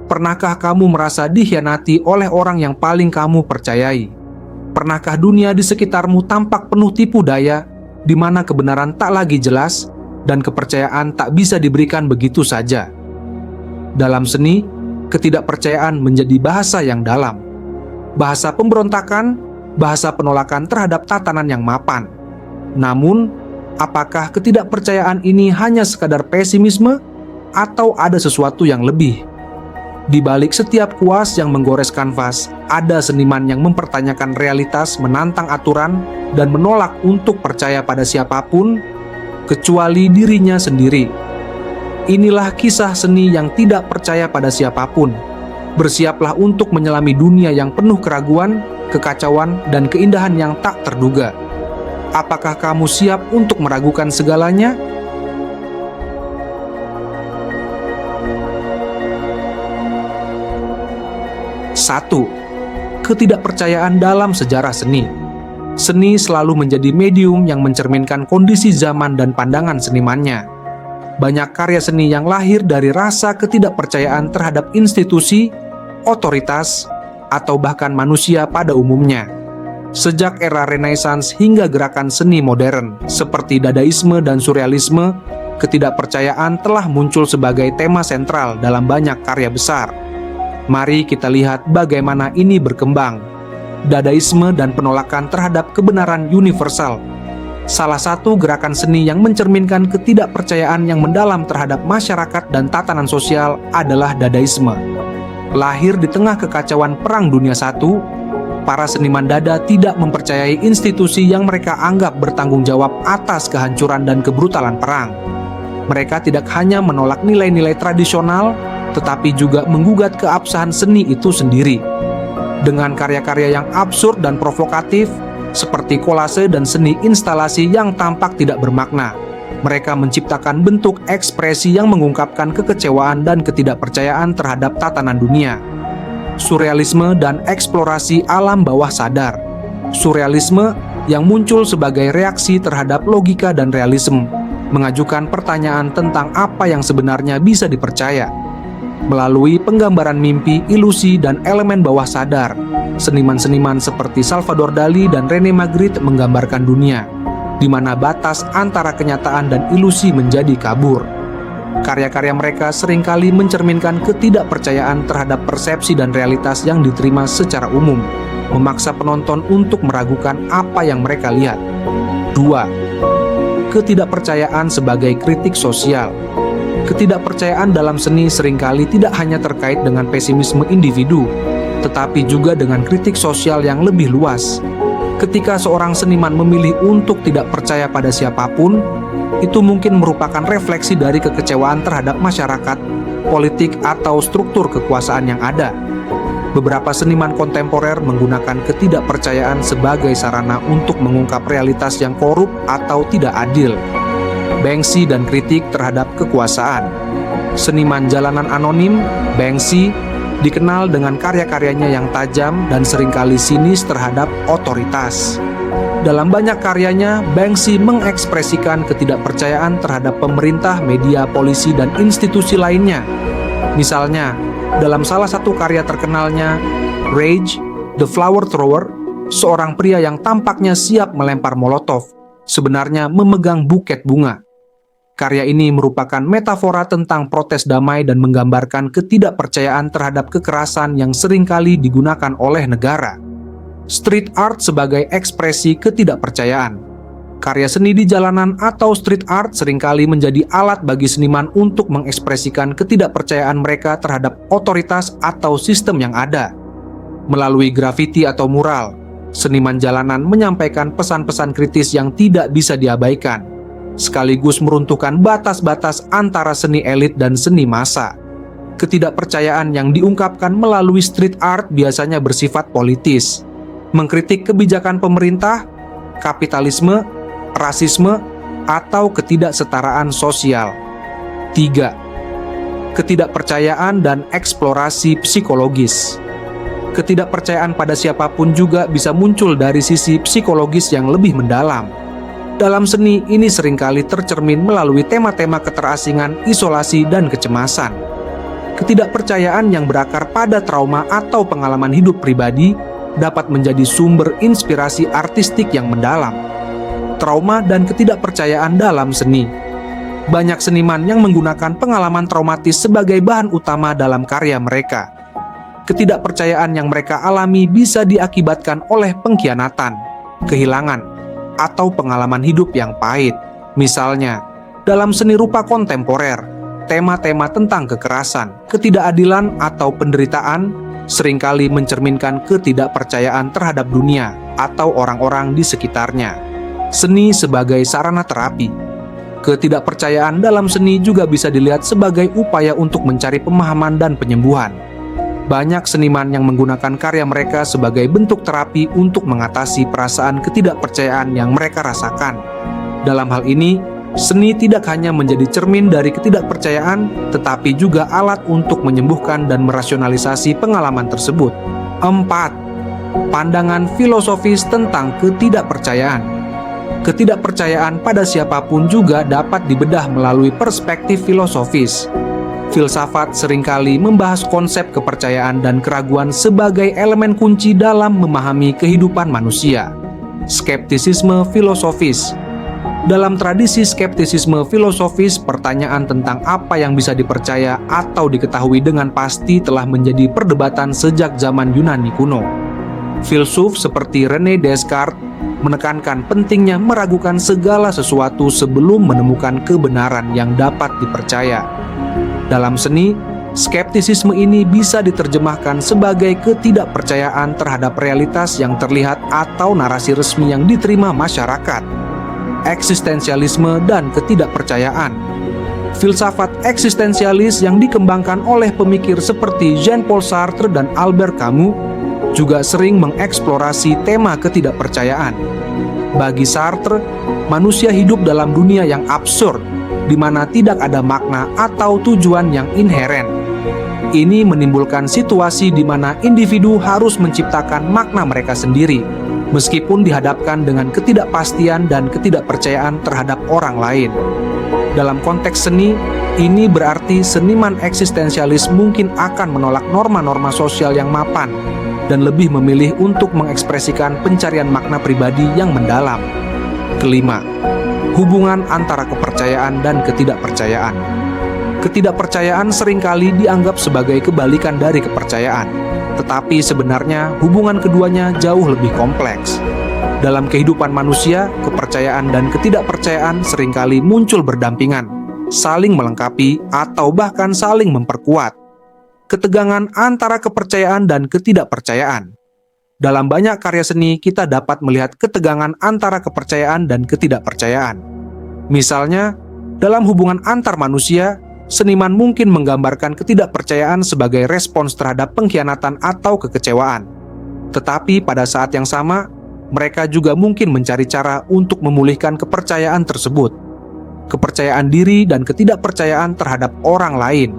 Pernahkah kamu merasa dikhianati oleh orang yang paling kamu percayai? Pernahkah dunia di sekitarmu tampak penuh tipu daya, di mana kebenaran tak lagi jelas dan kepercayaan tak bisa diberikan begitu saja? Dalam seni, ketidakpercayaan menjadi bahasa yang dalam. Bahasa pemberontakan, bahasa penolakan terhadap tatanan yang mapan. Namun, apakah ketidakpercayaan ini hanya sekadar pesimisme atau ada sesuatu yang lebih? Di balik setiap kuas yang menggores kanvas, ada seniman yang mempertanyakan realitas, menantang aturan, dan menolak untuk percaya pada siapapun, kecuali dirinya sendiri. Inilah kisah seni yang tidak percaya pada siapapun. Bersiaplah untuk menyelami dunia yang penuh keraguan, kekacauan, dan keindahan yang tak terduga. Apakah kamu siap untuk meragukan segalanya? Satu, ketidakpercayaan dalam sejarah seni. Seni selalu menjadi medium yang mencerminkan kondisi zaman dan pandangan senimannya. Banyak karya seni yang lahir dari rasa ketidakpercayaan terhadap institusi, otoritas, atau bahkan manusia pada umumnya. Sejak era Renaissance hingga gerakan seni modern, seperti Dadaisme dan Surrealisme, ketidakpercayaan telah muncul sebagai tema sentral dalam banyak karya besar. Mari kita lihat bagaimana ini berkembang. Dadaisme dan penolakan terhadap kebenaran universal. Salah satu gerakan seni yang mencerminkan ketidakpercayaan yang mendalam terhadap masyarakat dan tatanan sosial adalah Dadaisme. Lahir di tengah kekacauan Perang Dunia I, para seniman Dada tidak mempercayai institusi yang mereka anggap bertanggung jawab atas kehancuran dan kebrutalan perang. Mereka tidak hanya menolak nilai-nilai tradisional, tetapi juga menggugat keabsahan seni itu sendiri. Dengan karya-karya yang absurd dan provokatif, seperti kolase dan seni instalasi yang tampak tidak bermakna, mereka menciptakan bentuk ekspresi yang mengungkapkan kekecewaan dan ketidakpercayaan terhadap tatanan dunia. Surrealisme dan eksplorasi alam bawah sadar. Surrealisme yang muncul sebagai reaksi terhadap logika dan realisme, mengajukan pertanyaan tentang apa yang sebenarnya bisa dipercaya. Melalui penggambaran mimpi, ilusi, dan elemen bawah sadar, seniman-seniman seperti Salvador Dali dan René Magritte menggambarkan dunia, di mana batas antara kenyataan dan ilusi menjadi kabur. Karya-karya mereka seringkali mencerminkan ketidakpercayaan terhadap persepsi dan realitas yang diterima secara umum, memaksa penonton untuk meragukan apa yang mereka lihat. 2. Ketidakpercayaan sebagai kritik sosial. Ketidakpercayaan dalam seni seringkali tidak hanya terkait dengan pesimisme individu, tetapi juga dengan kritik sosial yang lebih luas. Ketika seorang seniman memilih untuk tidak percaya pada siapapun, itu mungkin merupakan refleksi dari kekecewaan terhadap masyarakat, politik, atau struktur kekuasaan yang ada. Beberapa seniman kontemporer menggunakan ketidakpercayaan sebagai sarana untuk mengungkap realitas yang korup atau tidak adil. Banksy dan kritik terhadap kekuasaan. Seniman jalanan anonim, Banksy, dikenal dengan karya-karyanya yang tajam dan seringkali sinis terhadap otoritas. Dalam banyak karyanya, Banksy mengekspresikan ketidakpercayaan terhadap pemerintah, media, polisi, dan institusi lainnya. Misalnya, dalam salah satu karya terkenalnya, Rage, The Flower Thrower, seorang pria yang tampaknya siap melempar molotov, sebenarnya memegang buket bunga. Karya ini merupakan metafora tentang protes damai dan menggambarkan ketidakpercayaan terhadap kekerasan yang seringkali digunakan oleh negara. Street art sebagai ekspresi ketidakpercayaan. Karya seni di jalanan atau street art seringkali menjadi alat bagi seniman untuk mengekspresikan ketidakpercayaan mereka terhadap otoritas atau sistem yang ada. Melalui grafiti atau mural, seniman jalanan menyampaikan pesan-pesan kritis yang tidak bisa diabaikan, sekaligus meruntuhkan batas-batas antara seni elit dan seni massa. Ketidakpercayaan yang diungkapkan melalui street art biasanya bersifat politis, mengkritik kebijakan pemerintah, kapitalisme, rasisme, atau ketidaksetaraan sosial. 3. Ketidakpercayaan dan eksplorasi psikologis. Ketidakpercayaan pada siapapun juga bisa muncul dari sisi psikologis yang lebih mendalam. Dalam seni, ini seringkali tercermin melalui tema-tema keterasingan, isolasi, dan kecemasan. Ketidakpercayaan yang berakar pada trauma atau pengalaman hidup pribadi dapat menjadi sumber inspirasi artistik yang mendalam. Trauma dan ketidakpercayaan dalam seni. Banyak seniman yang menggunakan pengalaman traumatis sebagai bahan utama dalam karya mereka. Ketidakpercayaan yang mereka alami bisa diakibatkan oleh pengkhianatan, kehilangan, atau pengalaman hidup yang pahit. Misalnya, dalam seni rupa kontemporer, tema-tema tentang kekerasan, ketidakadilan, atau penderitaan seringkali mencerminkan ketidakpercayaan terhadap dunia atau orang-orang di sekitarnya. Seni sebagai sarana terapi. Ketidakpercayaan dalam seni juga bisa dilihat sebagai upaya untuk mencari pemahaman dan penyembuhan. Banyak seniman yang menggunakan karya mereka sebagai bentuk terapi untuk mengatasi perasaan ketidakpercayaan yang mereka rasakan. Dalam hal ini, seni tidak hanya menjadi cermin dari ketidakpercayaan, tetapi juga alat untuk menyembuhkan dan merasionalisasi pengalaman tersebut. 4. Pandangan filosofis tentang ketidakpercayaan. Ketidakpercayaan pada siapapun juga dapat dibedah melalui perspektif filosofis. Filsafat seringkali membahas konsep kepercayaan dan keraguan sebagai elemen kunci dalam memahami kehidupan manusia. Skeptisisme filosofis. Dalam tradisi skeptisisme filosofis, pertanyaan tentang apa yang bisa dipercaya atau diketahui dengan pasti telah menjadi perdebatan sejak zaman Yunani kuno. Filsuf seperti René Descartes menekankan pentingnya meragukan segala sesuatu sebelum menemukan kebenaran yang dapat dipercaya. Dalam seni, skeptisisme ini bisa diterjemahkan sebagai ketidakpercayaan terhadap realitas yang terlihat atau narasi resmi yang diterima masyarakat. Eksistensialisme dan ketidakpercayaan. Filsafat eksistensialis yang dikembangkan oleh pemikir seperti Jean-Paul Sartre dan Albert Camus juga sering mengeksplorasi tema ketidakpercayaan. Bagi Sartre, manusia hidup dalam dunia yang absurd, di mana tidak ada makna atau tujuan yang inheren. Ini menimbulkan situasi di mana individu harus menciptakan makna mereka sendiri, meskipun dihadapkan dengan ketidakpastian dan ketidakpercayaan terhadap orang lain. Dalam konteks seni, ini berarti seniman eksistensialis mungkin akan menolak norma-norma sosial yang mapan dan lebih memilih untuk mengekspresikan pencarian makna pribadi yang mendalam. Kelima, hubungan antara kepercayaan dan ketidakpercayaan. Ketidakpercayaan seringkali dianggap sebagai kebalikan dari kepercayaan, tetapi sebenarnya hubungan keduanya jauh lebih kompleks. Dalam kehidupan manusia, kepercayaan dan ketidakpercayaan seringkali muncul berdampingan, saling melengkapi, atau bahkan saling memperkuat. Ketegangan antara kepercayaan dan ketidakpercayaan. Dalam banyak karya seni, kita dapat melihat ketegangan antara kepercayaan dan ketidakpercayaan. Misalnya, dalam hubungan antar manusia, seniman mungkin menggambarkan ketidakpercayaan sebagai respons terhadap pengkhianatan atau kekecewaan. Tetapi pada saat yang sama, mereka juga mungkin mencari cara untuk memulihkan kepercayaan tersebut. Kepercayaan diri dan ketidakpercayaan terhadap orang lain.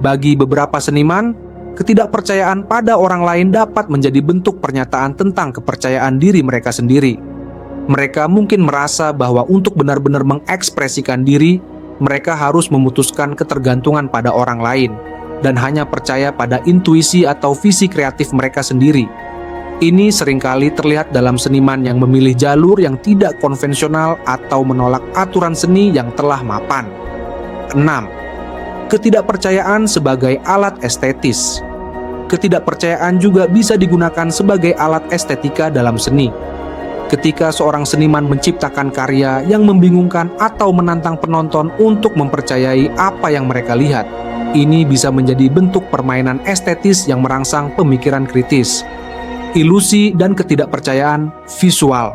Bagi beberapa seniman, ketidakpercayaan pada orang lain dapat menjadi bentuk pernyataan tentang kepercayaan diri mereka sendiri. Mereka mungkin merasa bahwa untuk benar-benar mengekspresikan diri, mereka harus memutuskan ketergantungan pada orang lain dan hanya percaya pada intuisi atau visi kreatif mereka sendiri. Ini seringkali terlihat dalam seniman yang memilih jalur yang tidak konvensional atau menolak aturan seni yang telah mapan. 6. Ketidakpercayaan sebagai alat estetis. Ketidakpercayaan juga bisa digunakan sebagai alat estetika dalam seni. Ketika seorang seniman menciptakan karya yang membingungkan atau menantang penonton untuk mempercayai apa yang mereka lihat, ini bisa menjadi bentuk permainan estetis yang merangsang pemikiran kritis. Ilusi dan ketidakpercayaan visual.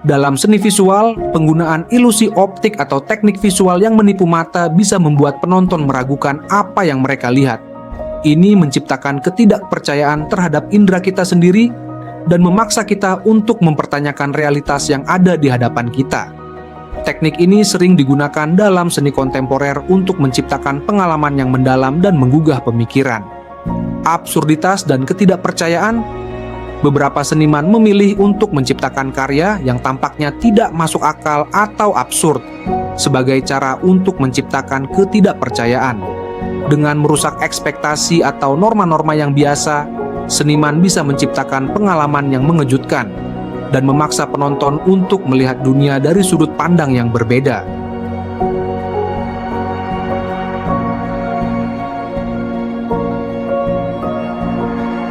Dalam seni visual, penggunaan ilusi optik atau teknik visual yang menipu mata bisa membuat penonton meragukan apa yang mereka lihat. Ini menciptakan ketidakpercayaan terhadap indera kita sendiri dan memaksa kita untuk mempertanyakan realitas yang ada di hadapan kita. Teknik ini sering digunakan dalam seni kontemporer untuk menciptakan pengalaman yang mendalam dan menggugah pemikiran. Absurditas dan ketidakpercayaan. Beberapa seniman memilih untuk menciptakan karya yang tampaknya tidak masuk akal atau absurd sebagai cara untuk menciptakan ketidakpercayaan. Dengan merusak ekspektasi atau norma-norma yang biasa, seniman bisa menciptakan pengalaman yang mengejutkan dan memaksa penonton untuk melihat dunia dari sudut pandang yang berbeda.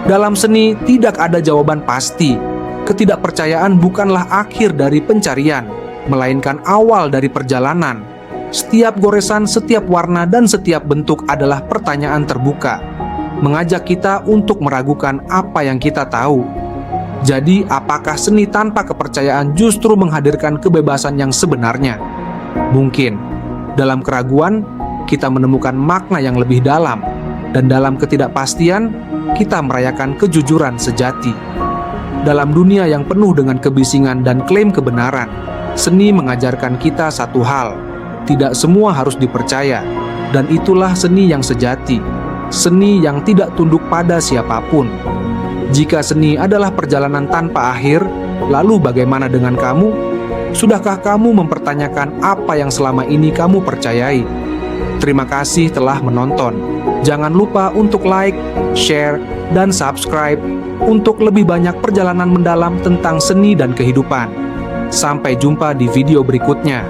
Dalam seni, tidak ada jawaban pasti. Ketidakpercayaan bukanlah akhir dari pencarian, melainkan awal dari perjalanan. Setiap goresan, setiap warna, dan setiap bentuk adalah pertanyaan terbuka, mengajak kita untuk meragukan apa yang kita tahu. Jadi, apakah seni tanpa kepercayaan justru menghadirkan kebebasan yang sebenarnya? Mungkin, dalam keraguan, kita menemukan makna yang lebih dalam, dan dalam ketidakpastian, kita merayakan kejujuran sejati. Dalam dunia yang penuh dengan kebisingan dan klaim kebenaran, seni mengajarkan kita satu hal: tidak semua harus dipercaya, dan itulah seni yang sejati, seni yang tidak tunduk pada siapapun. Jika seni adalah perjalanan tanpa akhir, lalu bagaimana dengan kamu? Sudahkah kamu mempertanyakan apa yang selama ini kamu percayai? Terima kasih telah menonton. Jangan lupa untuk like, share, dan subscribe untuk lebih banyak perjalanan mendalam tentang seni dan kehidupan. Sampai jumpa di video berikutnya.